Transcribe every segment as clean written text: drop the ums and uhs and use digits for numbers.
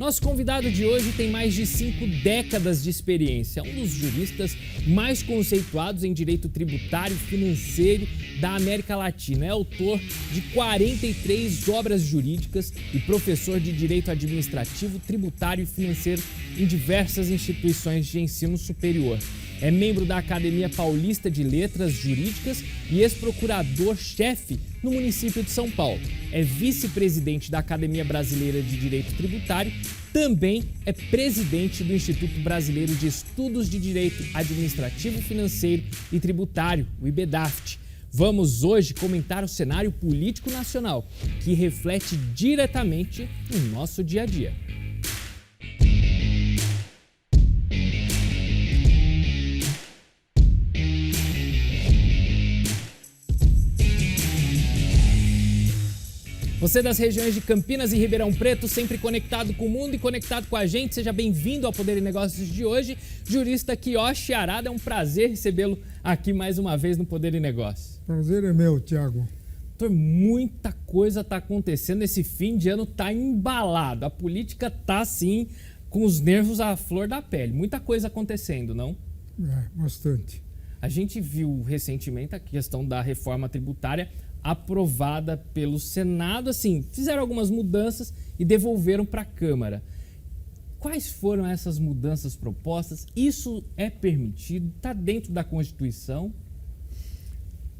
Nosso convidado de hoje tem mais de 5 décadas de experiência, um dos juristas mais conceituados em direito tributário e financeiro da América Latina. É autor de 43 obras jurídicas e professor de direito administrativo, tributário e financeiro em diversas instituições de ensino superior. É membro da Academia Paulista de Letras Jurídicas e ex-procurador-chefe no município de São Paulo. É vice-presidente da Academia Brasileira de Direito Tributário, também é presidente do Instituto Brasileiro de Estudos de Direito Administrativo, Financeiro e Tributário, o IBDAFT. Vamos hoje comentar o cenário político nacional, que reflete diretamente no nosso dia a dia. Você das regiões de Campinas e Ribeirão Preto, sempre conectado com o mundo e conectado com a gente, seja bem-vindo ao Poder e Negócios de hoje. Jurista Kiyoshi Arada, é um prazer recebê-lo aqui mais uma vez no Poder e Negócios. Prazer é meu, Tiago. Doutor, muita coisa está acontecendo, esse fim de ano está embalado, a política está assim com os nervos à flor da pele, muita coisa acontecendo, não? Bastante. A gente viu recentemente a questão da reforma tributária aprovada pelo Senado, assim, fizeram algumas mudanças e devolveram para a Câmara. Quais foram essas mudanças propostas? Isso é permitido? Está dentro da Constituição?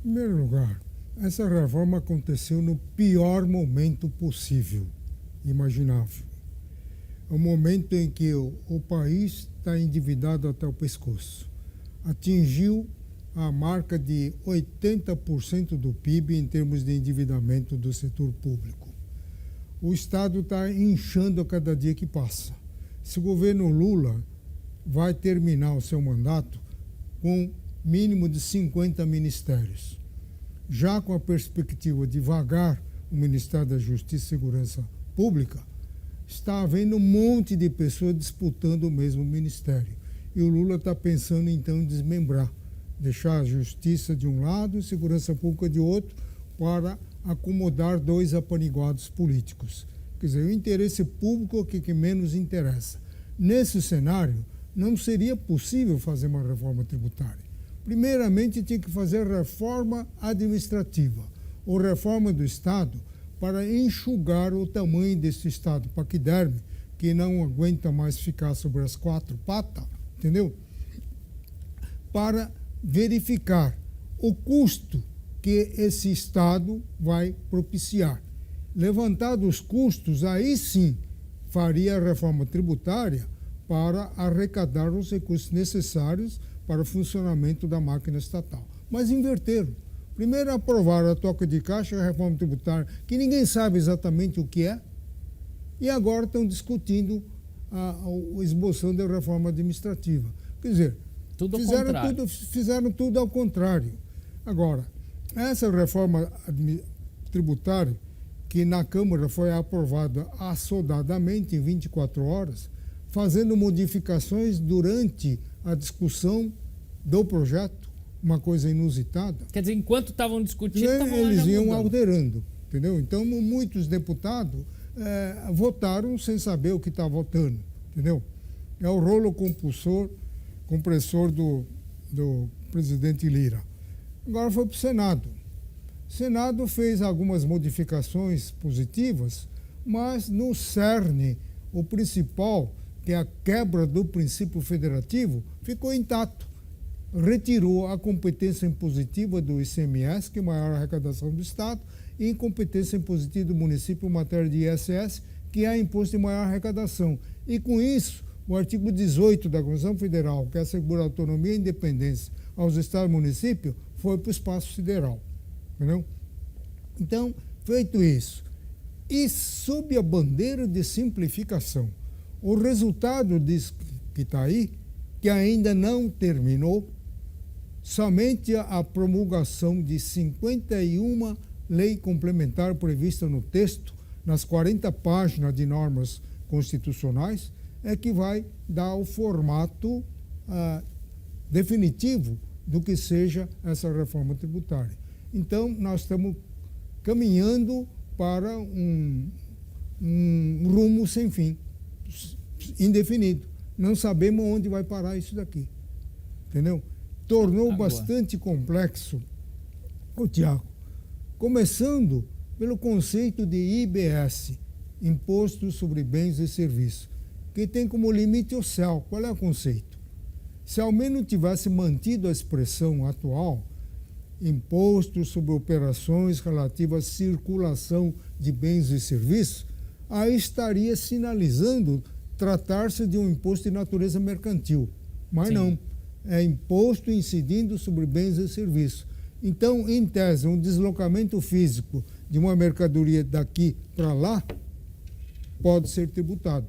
Em primeiro lugar, essa reforma aconteceu no pior momento possível, imaginável. É o momento em que o país está endividado até o pescoço. Atingiu a marca de 80% do PIB em termos de endividamento do setor público. O Estado está inchando a cada dia que passa. Se o governo Lula vai terminar o seu mandato com mínimo de 50 ministérios, já com a perspectiva de vagar o Ministério da Justiça e Segurança Pública, está havendo um monte de pessoas disputando o mesmo ministério. E o Lula está pensando então em desmembrar, deixar a justiça de um lado e segurança pública de outro para acomodar dois apaniguados políticos. Quer dizer, o interesse público é o que menos interessa. Nesse cenário, não seria possível fazer uma reforma tributária. Primeiramente, tinha que fazer reforma administrativa ou reforma do Estado para enxugar o tamanho desse Estado paquiderme, que não aguenta mais ficar sobre as quatro patas, entendeu? Para verificar o custo que esse Estado vai propiciar. Levantados os custos, aí sim faria a reforma tributária para arrecadar os recursos necessários para o funcionamento da máquina estatal. Mas inverteram. Primeiro aprovaram a toca de caixa e a reforma tributária, que ninguém sabe exatamente o que é, e agora estão discutindo a esboçando da reforma administrativa. Quer dizer, fizeram tudo ao contrário. Agora, essa reforma tributária, que na Câmara foi aprovada assodadamente em 24 horas, fazendo modificações durante a discussão do projeto, uma coisa inusitada. Quer dizer, enquanto estavam discutindo, eles iam alterando, entendeu? Então, muitos deputados votaram sem saber o que está votando, entendeu? É o rolo compressor do presidente Lira. Agora foi para o Senado. O Senado fez algumas modificações positivas, mas no cerne, o principal, que é a quebra do princípio federativo, ficou intacto. Retirou a competência impositiva do ICMS, que é a maior arrecadação do Estado, e incompetência impositiva do município em matéria de ISS, que é imposto de maior arrecadação. E com isso, o artigo 18 da Constituição Federal, que assegura a autonomia e independência aos estados e municípios, foi para o espaço sideral. Entendeu? Então, feito isso, e sob a bandeira de simplificação, o resultado disso que está aí, que ainda não terminou, somente a promulgação de 51 leis complementares previstas no texto, nas 40 páginas de normas constitucionais, é que vai dar o formato definitivo do que seja essa reforma tributária. Então, nós estamos caminhando para um rumo sem fim. indefinido. Não sabemos onde vai parar isso daqui. Entendeu? Tornou bastante complexo, Tiago, começando pelo conceito de IBS, Imposto sobre Bens e Serviços, que tem como limite o céu. Qual é o conceito? Se ao menos tivesse mantido a expressão atual, imposto sobre operações relativas à circulação de bens e serviços, aí estaria sinalizando tratar-se de um imposto de natureza mercantil. Mas Sim. Não, é imposto incidindo sobre bens e serviços. Então, em tese, um deslocamento físico de uma mercadoria daqui para lá pode ser tributado.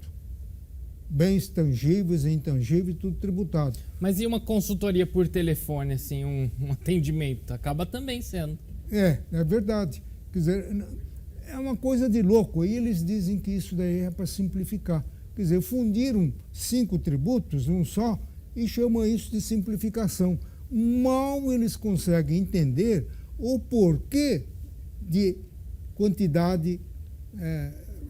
Bens tangíveis e intangíveis, tudo tributado. Mas e uma consultoria por telefone, assim, um atendimento? Acaba também sendo. É verdade. Quer dizer, é uma coisa de louco. E eles dizem que isso daí é para simplificar. Quer dizer, fundiram 5 tributos num só e chamam isso de simplificação. Mal eles conseguem entender o porquê de quantidade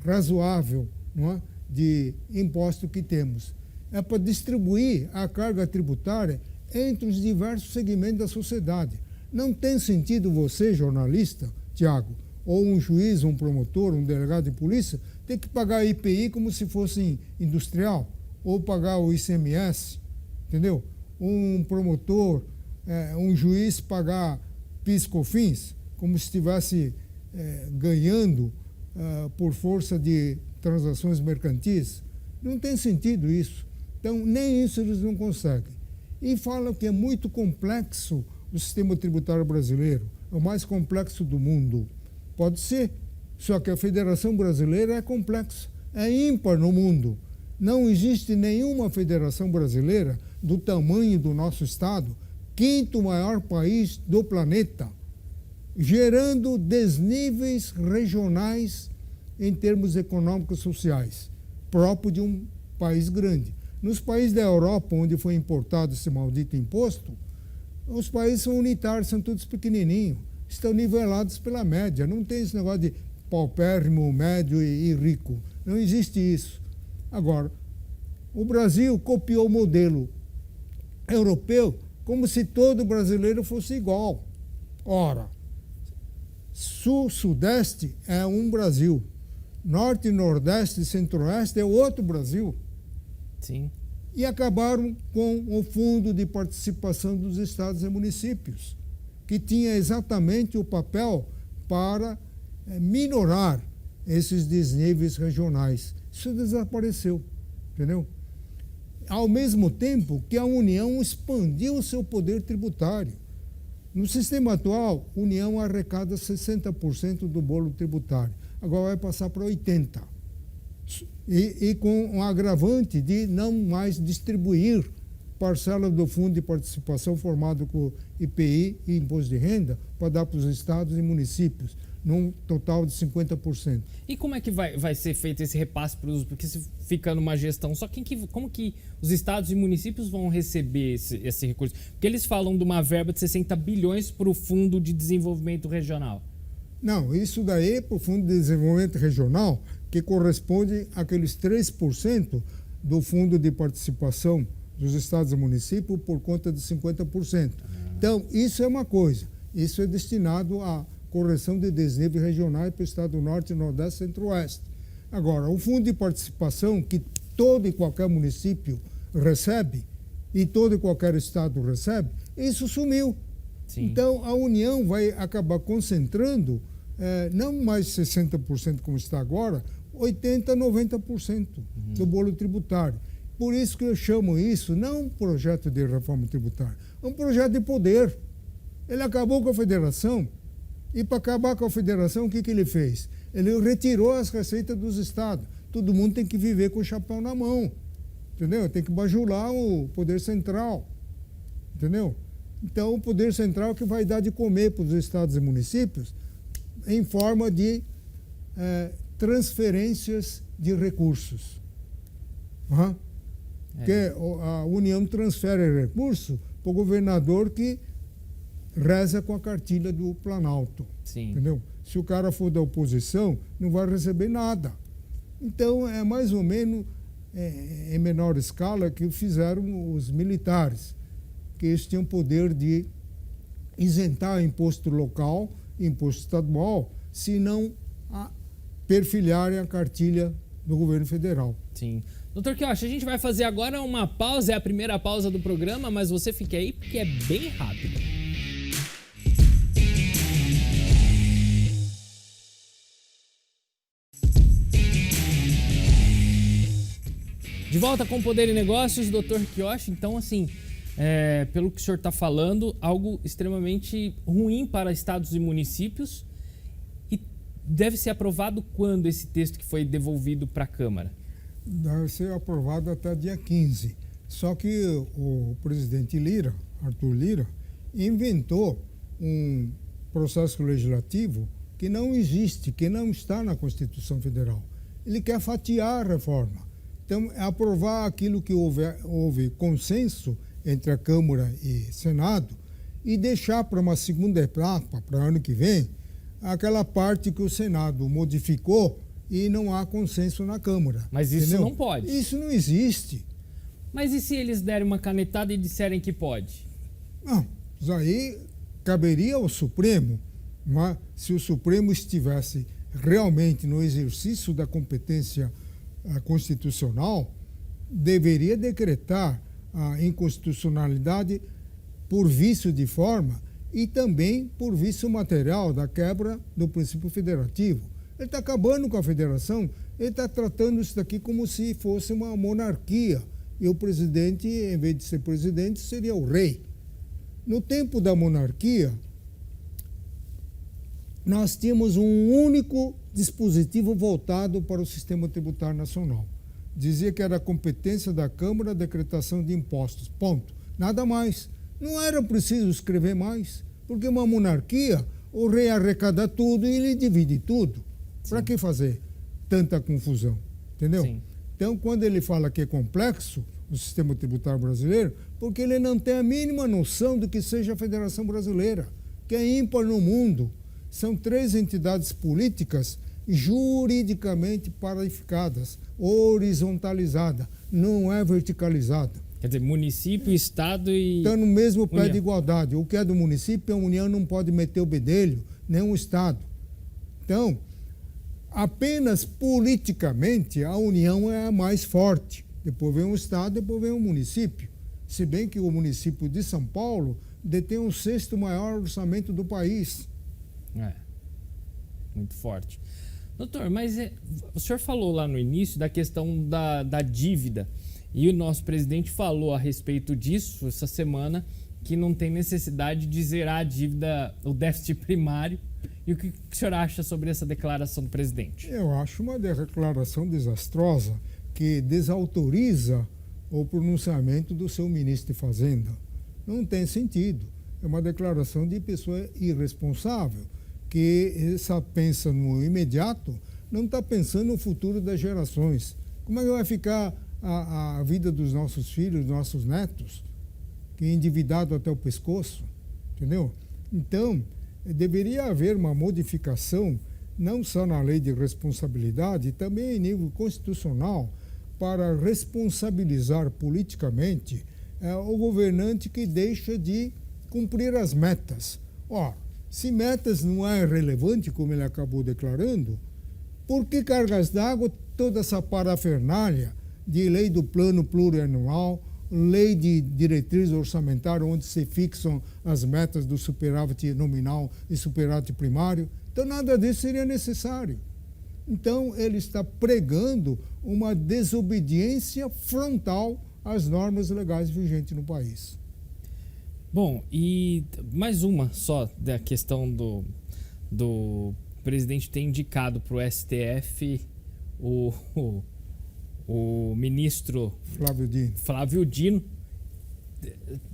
razoável, não é, de imposto que temos. É para distribuir a carga tributária entre os diversos segmentos da sociedade. Não tem sentido você, jornalista, Tiago, ou um juiz, um promotor, um delegado de polícia, ter que pagar IPI como se fosse industrial, ou pagar o ICMS, entendeu? Um promotor, um juiz pagar PIS/COFINS, como se estivesse ganhando por força de transações mercantis. Não tem sentido isso. Então, nem isso eles não conseguem. E falam que é muito complexo o sistema tributário brasileiro, é o mais complexo do mundo. Pode ser, só que a Federação Brasileira é complexa, é ímpar no mundo. Não existe nenhuma federação brasileira do tamanho do nosso estado, 5º maior país do planeta, gerando desníveis regionais em termos econômicos e sociais, próprio de um país grande. Nos países da Europa, onde foi importado esse maldito imposto, os países são unitários, são todos pequenininhos, estão nivelados pela média. Não tem esse negócio de paupérrimo, médio e rico. Não existe isso. Agora, o Brasil copiou o modelo europeu como se todo brasileiro fosse igual. Ora, Sul, Sudeste é um Brasil. Norte, Nordeste e Centro-Oeste é outro Brasil. Sim. E acabaram com o Fundo de Participação dos Estados e Municípios, que tinha exatamente o papel para minorar esses desníveis regionais. Isso desapareceu, entendeu? Ao mesmo tempo que a União expandiu o seu poder tributário. No sistema atual, a União arrecada 60% do bolo tributário. Agora vai passar para 80%. E com um agravante de não mais distribuir parcela do Fundo de Participação formado com IPI e Imposto de Renda para dar para os estados e municípios, num total de 50%. E como é que vai ser feito esse repasse para os... Porque se fica numa gestão, só como que os estados e municípios vão receber esse recurso? Porque eles falam de uma verba de 60 bilhões para o Fundo de Desenvolvimento Regional. Não, isso daí é para o Fundo de Desenvolvimento Regional, que corresponde àqueles 3% do Fundo de Participação dos estados e municípios por conta de 50%. Então, isso é uma coisa. Isso é destinado à correção de desníveis regionais para o estado do Norte, Nordeste e Centro-Oeste. Agora, o Fundo de Participação, que todo e qualquer município recebe, e todo e qualquer estado recebe, isso sumiu. Sim. Então, a União vai acabar concentrando, não mais 60% como está agora, 80%, 90% do bolo tributário. Por isso que eu chamo isso não um projeto de reforma tributária, é um projeto de poder. Ele acabou com a federação, e para acabar com a federação, o que ele fez? Ele retirou as receitas dos estados. Todo mundo tem que viver com o chapéu na mão, entendeu? Tem que bajular o poder central, entendeu? Então, o poder central que vai dar de comer para os estados e municípios em forma de transferências de recursos. Porque a União transfere recursos para o governador que reza com a cartilha do Planalto. Sim. Entendeu? Se o cara for da oposição, não vai receber nada. Então, é mais ou menos em menor escala que fizeram os militares, que eles tinham poder de isentar imposto local, imposto estadual, se não perfilharem a cartilha do governo federal. Sim. Doutor Quioch, a gente vai fazer agora uma pausa, é a primeira pausa do programa, mas você fique aí porque é bem rápido. De volta com Poder e Negócios, doutor Quioch. Então, assim, pelo que o senhor está falando, algo extremamente ruim para estados e municípios. E deve ser aprovado quando esse texto que foi devolvido para a Câmara? Deve ser aprovado até dia 15. Só que o presidente Lira, Arthur Lira, inventou um processo legislativo que não existe, que não está na Constituição Federal. Ele quer fatiar a reforma. Então, é aprovar aquilo que houve consenso entre a Câmara e Senado e deixar para uma segunda etapa, para o ano que vem, aquela parte que o Senado modificou e não há consenso na Câmara. Mas isso entendeu? não pode. Isso não existe. Mas e se eles derem uma canetada e disserem que pode? Não, isso aí caberia ao Supremo, mas se o Supremo estivesse realmente no exercício da competência constitucional, deveria decretar a inconstitucionalidade por vício de forma e também por vício material da quebra do princípio federativo. Ele está acabando com a federação, ele está tratando isso daqui como se fosse uma monarquia. E o presidente, em vez de ser presidente, seria o rei. No tempo da monarquia, nós tínhamos um único dispositivo voltado para o sistema tributário nacional. Dizia que era competência da Câmara a decretação de impostos. Ponto. Nada mais. Não era preciso escrever mais, porque uma monarquia, o rei arrecada tudo e ele divide tudo. Para que fazer tanta confusão? Entendeu? Sim. Então, quando ele fala que é complexo o sistema tributário brasileiro, porque ele não tem a mínima noção do que seja a Federação Brasileira, que é ímpar no mundo. São 3 entidades políticas juridicamente parificadas, horizontalizadas, não é verticalizada. Quer dizer, município, estado e... Estão no mesmo pé União. de igualdade. O que é do município, a União não pode meter o bedelho, nem o Estado. Então, apenas politicamente, a União é a mais forte. Depois vem o Estado, depois vem o município. Se bem que o município de São Paulo detém o 6º maior orçamento do país. Muito forte. Doutor, mas o senhor falou lá no início da questão da dívida e o nosso presidente falou a respeito disso essa semana, que não tem necessidade de zerar a dívida, o déficit primário. E o que o senhor acha sobre essa declaração do presidente? Eu acho uma declaração desastrosa que desautoriza o pronunciamento do seu ministro de Fazenda. Não tem sentido. É uma declaração de pessoa irresponsável, que só pensa no imediato, não está pensando no futuro das gerações. Como é que vai ficar a vida dos nossos filhos, dos nossos netos, que é endividado até o pescoço? Entendeu? Então, deveria haver uma modificação, não só na lei de responsabilidade, também em nível constitucional, para responsabilizar politicamente o governante que deixa de cumprir as metas. Se metas não é relevante, como ele acabou declarando, por que cargas d'água, toda essa parafernália de lei do plano plurianual, lei de diretriz orçamentária, onde se fixam as metas do superávit nominal e superávit primário? Então, nada disso seria necessário. Então, ele está pregando uma desobediência frontal às normas legais vigentes no país. Bom, e mais uma só da questão do presidente ter indicado para o STF o ministro Flávio Dino.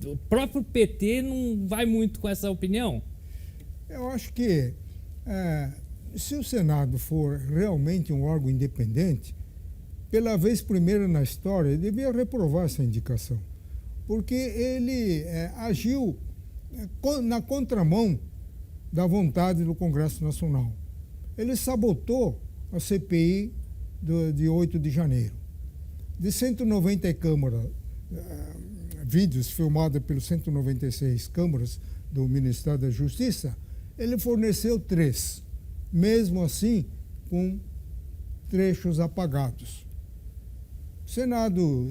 O próprio PT não vai muito com essa opinião? Eu acho que se o Senado for realmente um órgão independente, pela vez primeira na história, ele devia reprovar essa indicação, porque ele agiu na contramão da vontade do Congresso Nacional. Ele sabotou a CPI de 8 de janeiro. De 190 câmaras, vídeos filmados pelos 196 câmaras do Ministério da Justiça, ele forneceu 3, mesmo assim com trechos apagados. O Senado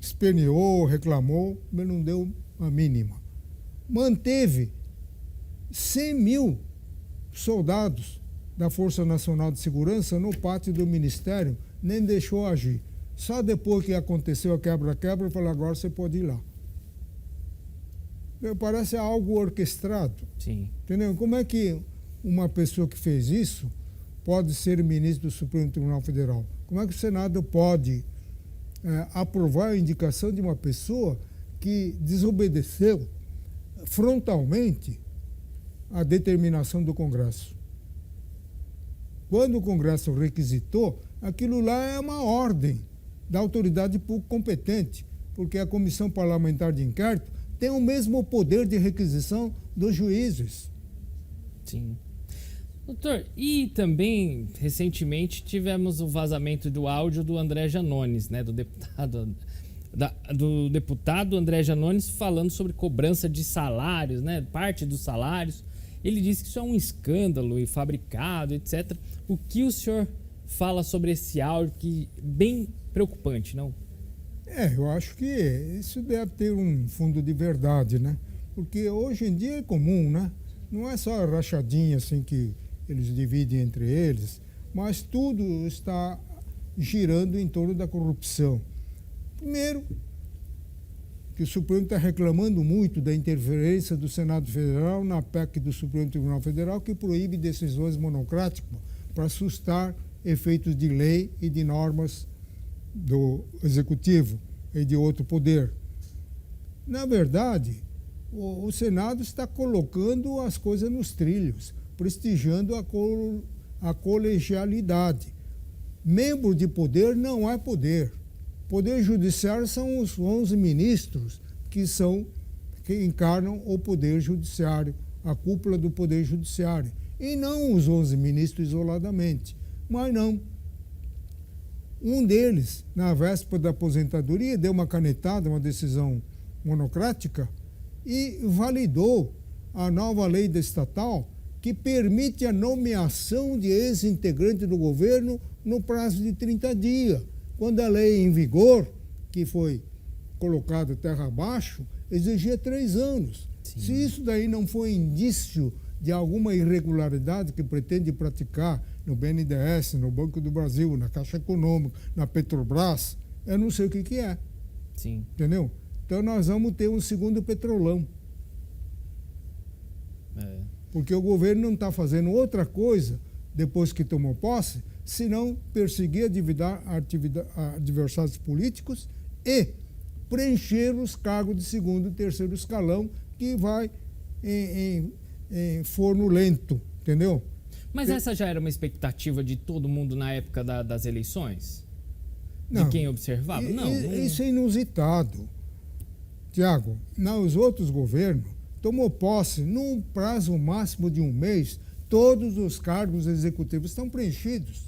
esperneou, reclamou, mas não deu a mínima. Manteve 100 mil soldados da Força Nacional de Segurança no pátio do Ministério, nem deixou agir. Só depois que aconteceu a quebra-quebra, falou, agora você pode ir lá. Parece algo orquestrado. Sim. Entendeu? Como é que uma pessoa que fez isso pode ser ministro do Supremo Tribunal Federal? Como é que o Senado pode aprovar a indicação de uma pessoa que desobedeceu frontalmente a determinação do Congresso? Quando o Congresso requisitou, aquilo lá é uma ordem da autoridade pública competente, porque a Comissão Parlamentar de Inquérito tem o mesmo poder de requisição dos juízes. Sim. Doutor, e também, recentemente, tivemos o vazamento do áudio do André Janones, né, do deputado André Janones, falando sobre cobrança de salários, né, parte dos salários. Ele disse que isso é um escândalo e fabricado, etc. O que o senhor fala sobre esse áudio, que é bem preocupante, não? Eu acho que isso deve ter um fundo de verdade, né? Porque hoje em dia é comum, né? Não é só a rachadinha assim que eles dividem entre eles, mas tudo está girando em torno da corrupção. Primeiro, que o Supremo está reclamando muito da interferência do Senado Federal na PEC do Supremo Tribunal Federal, que proíbe decisões monocráticas para assustar efeitos de lei e de normas do Executivo e de outro poder. Na verdade, o Senado está colocando as coisas nos trilhos, prestigiando a colegialidade. Membro de poder não é poder. Poder judiciário são os 11 ministros que encarnam o poder judiciário, a cúpula do poder judiciário, e não os 11 ministros isoladamente. Mas não. Um deles, na véspera da aposentadoria, deu uma canetada, uma decisão monocrática, e validou a nova lei da estatal que permite a nomeação de ex-integrantes do governo no prazo de 30 dias. Quando a lei em vigor, que foi colocada terra abaixo, exigia 3 anos. Sim. Se isso daí não foi indício de alguma irregularidade que pretende praticar no BNDES, no Banco do Brasil, na Caixa Econômica, na Petrobras, eu não sei o que é. Sim. Entendeu? Então nós vamos ter um segundo Petrolão. Porque o governo não está fazendo outra coisa depois que tomou posse, senão perseguir adversários políticos e preencher os cargos de segundo e terceiro escalão, que vai em forno lento, entendeu? Mas essa já era uma expectativa de todo mundo na época das eleições? Não, de quem observava? Não. Isso é inusitado. Tiago, nos outros governos, tomou posse num prazo máximo de 1 mês, todos os cargos executivos estão preenchidos.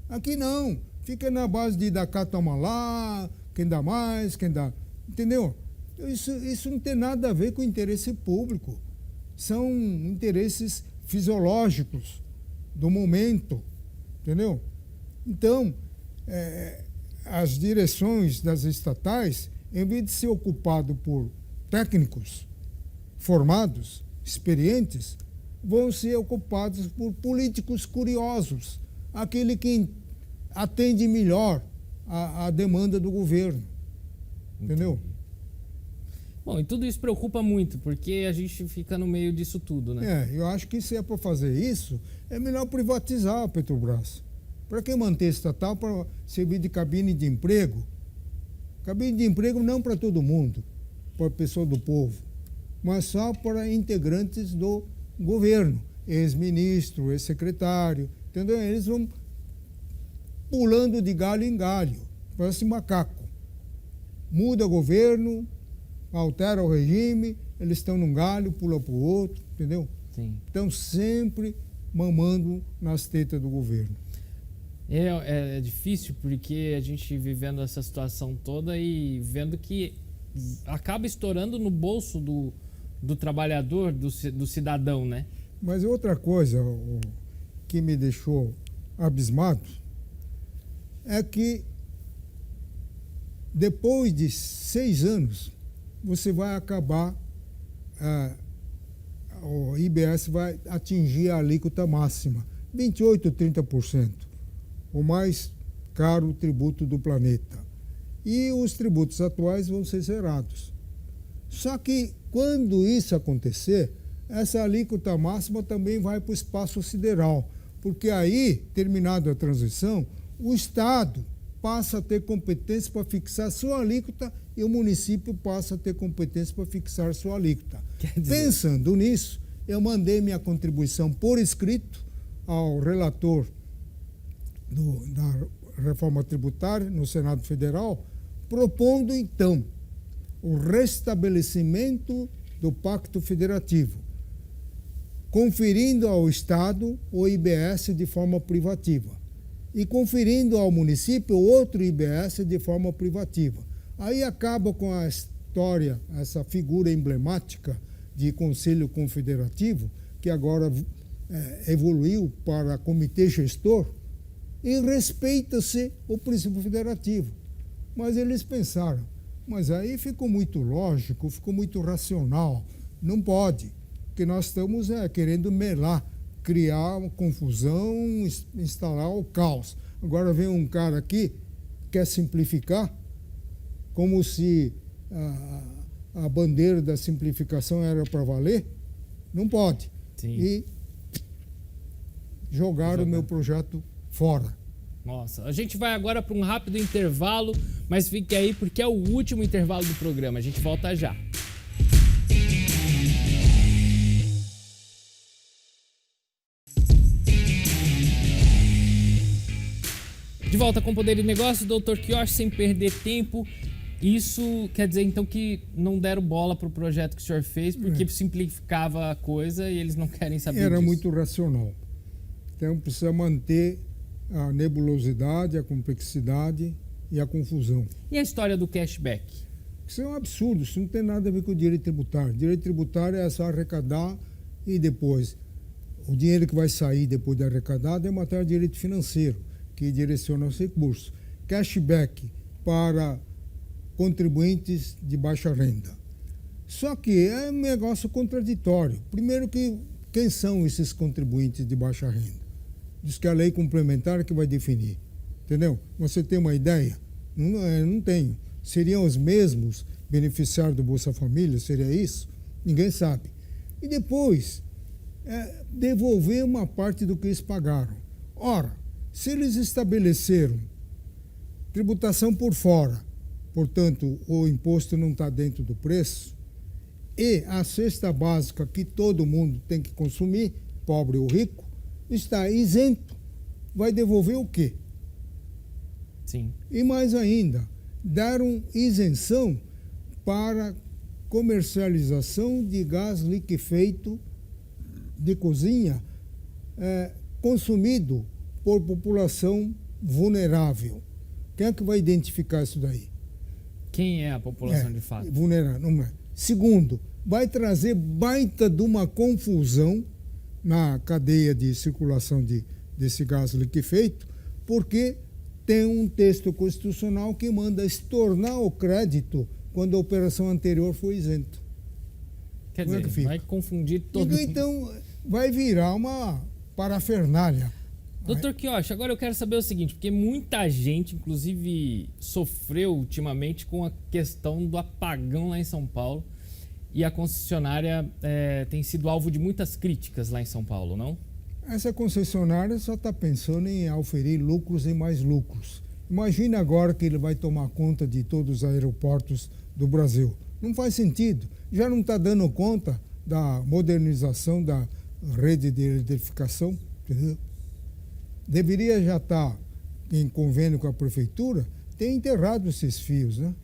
Aqui não, fica na base de dar cá, toma lá, quem dá mais, quem dá... Entendeu? Isso não tem nada a ver com interesse público. São interesses fisiológicos do momento, entendeu? Então, as direções das estatais, em vez de ser ocupado por técnicos formados, experientes, vão ser ocupados por políticos curiosos, aquele que atende melhor a demanda do governo. Entendeu? Bom, e tudo isso preocupa muito, porque a gente fica no meio disso tudo, né? Eu acho que se é para fazer isso, é melhor privatizar a Petrobras. Para que manter estatal para servir de cabine de emprego? Cabine de emprego não para todo mundo, para a pessoa do povo, mas só para integrantes do governo, ex-ministro, ex-secretário, entendeu? Eles vão pulando de galho em galho, parece macaco. Muda o governo, altera o regime, eles estão num galho, pula para o outro, entendeu? Sim. Estão sempre mamando nas tetas do governo. É difícil porque a gente vivendo essa situação toda e vendo que acaba estourando no bolso do trabalhador, do cidadão, né? Mas outra coisa que me deixou abismado é que depois de 6 anos você vai acabar, o IBS vai atingir a alíquota máxima, 28% ou 30%, o mais caro tributo do planeta. E os tributos atuais vão ser zerados. Só que quando isso acontecer, essa alíquota máxima também vai para o espaço sideral, porque aí, terminada a transição, o Estado passa a ter competência para fixar sua alíquota e o município passa a ter competência para fixar sua alíquota. Pensando nisso, eu mandei minha contribuição por escrito ao relator da reforma tributária no Senado Federal, propondo então o restabelecimento do Pacto Federativo, conferindo ao Estado o IBS de forma privativa e conferindo ao município outro IBS de forma privativa. Aí acaba com a história, essa figura emblemática de Conselho Confederativo, que agora evoluiu para Comitê Gestor, e respeita-se o princípio federativo. Mas eles pensaram, mas aí ficou muito lógico, ficou muito racional, não pode, porque nós estamos querendo melar, criar uma confusão, instalar o caos. Agora vem um cara aqui, quer simplificar, como se a bandeira da simplificação era para valer, não pode. Sim. E jogaram o meu projeto fora. Nossa, a gente vai agora para um rápido intervalo, mas fique aí porque é o último intervalo do programa. A gente volta já. De volta com o Poder e Negócio, Dr. Quioche, sem perder tempo. Isso quer dizer, então, que não deram bola para o projeto que o senhor fez porque simplificava a coisa e eles não querem saber disso. Era muito racional. Então, precisa manter a nebulosidade, a complexidade e a confusão. E a história do cashback? Isso é um absurdo, isso não tem nada a ver com o direito tributário. O direito tributário é só arrecadar e depois o dinheiro que vai sair depois de arrecadado é matéria de direito financeiro, que direciona os recursos. Cashback para contribuintes de baixa renda. Só que é um negócio contraditório. Primeiro que quem são esses contribuintes de baixa renda? Diz que a lei complementar que vai definir. Entendeu? Você tem uma ideia? Não tenho. Seriam os mesmos beneficiários do Bolsa Família? Seria isso? Ninguém sabe. E depois, devolver uma parte do que eles pagaram. Ora, se eles estabeleceram tributação por fora, portanto, o imposto não está dentro do preço, e a cesta básica que todo mundo tem que consumir, pobre ou rico, está isento, vai devolver o quê? Sim. E mais ainda, deram isenção para comercialização de gás liquefeito de cozinha consumido por população vulnerável. Quem é que vai identificar isso daí? Quem é a população de fato? Vulnerável, não é. Segundo, vai trazer baita de uma confusão na cadeia de circulação desse gás liquefeito, porque tem um texto constitucional que manda estornar o crédito quando a operação anterior foi isenta. Quer dizer, vai confundir todo mundo. Então, vai virar uma parafernália. Doutor Quioche, agora eu quero saber o seguinte, porque muita gente, inclusive, sofreu ultimamente com a questão do apagão lá em São Paulo e a concessionária tem sido alvo de muitas críticas lá em São Paulo, não? Essa concessionária só está pensando em auferir lucros e mais lucros. Imagina agora que ele vai tomar conta de todos os aeroportos do Brasil. Não faz sentido. Já não está dando conta da modernização da rede de eletrificação, entendeu? Deveria já estar em convênio com a prefeitura, ter enterrado esses fios, né?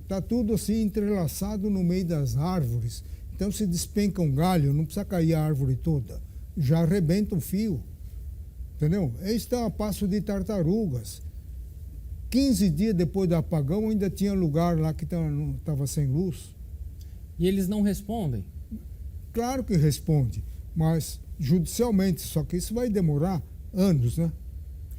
Está tudo assim entrelaçado no meio das árvores. Então, se despenca um galho, não precisa cair a árvore toda. Já arrebenta o fio. entendeu? Eles estão a passo de tartarugas. 15 dias depois do apagão ainda tinha lugar lá que estava sem luz. E eles não respondem? Claro que responde, mas judicialmente, só que isso vai demorar anos, né?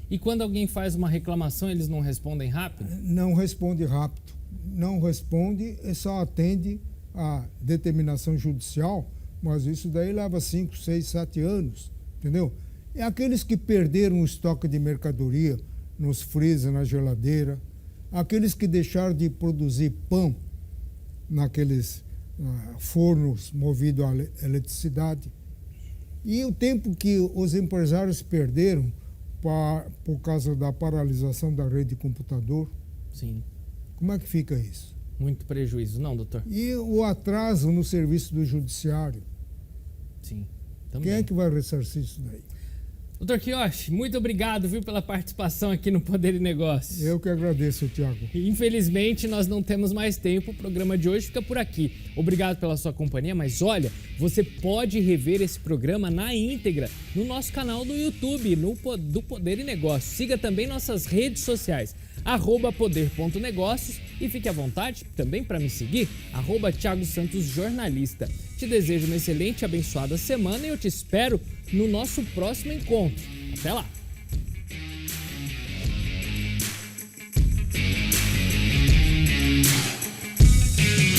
E quando alguém faz uma reclamação, eles não respondem rápido? Não responde rápido. Não responde e só atende a determinação judicial, mas isso daí leva 5, 6, 7 anos, entendeu? E aqueles que perderam o estoque de mercadoria nos freezer, na geladeira, aqueles que deixaram de produzir pão naqueles fornos movidos a eletricidade, e o tempo que os empresários perderam por causa da paralisação da rede de computador. Sim. Como é que fica isso? Muito prejuízo, não, doutor? E o atraso no serviço do judiciário. Sim, também. Quem é que vai ressarcir isso daí? Doutor Kiyoshi, muito obrigado, viu, pela participação aqui no Poder e Negócios. Eu que agradeço, Tiago. Infelizmente, nós não temos mais tempo, o programa de hoje fica por aqui. Obrigado pela sua companhia, mas olha, você pode rever esse programa na íntegra no nosso canal do YouTube, do Poder e Negócios. Siga também nossas redes sociais, @poder.negócios, e fique à vontade também para me seguir, @Thiago Santos Jornalista. Te desejo uma excelente e abençoada semana e eu te espero no nosso próximo encontro. Até lá!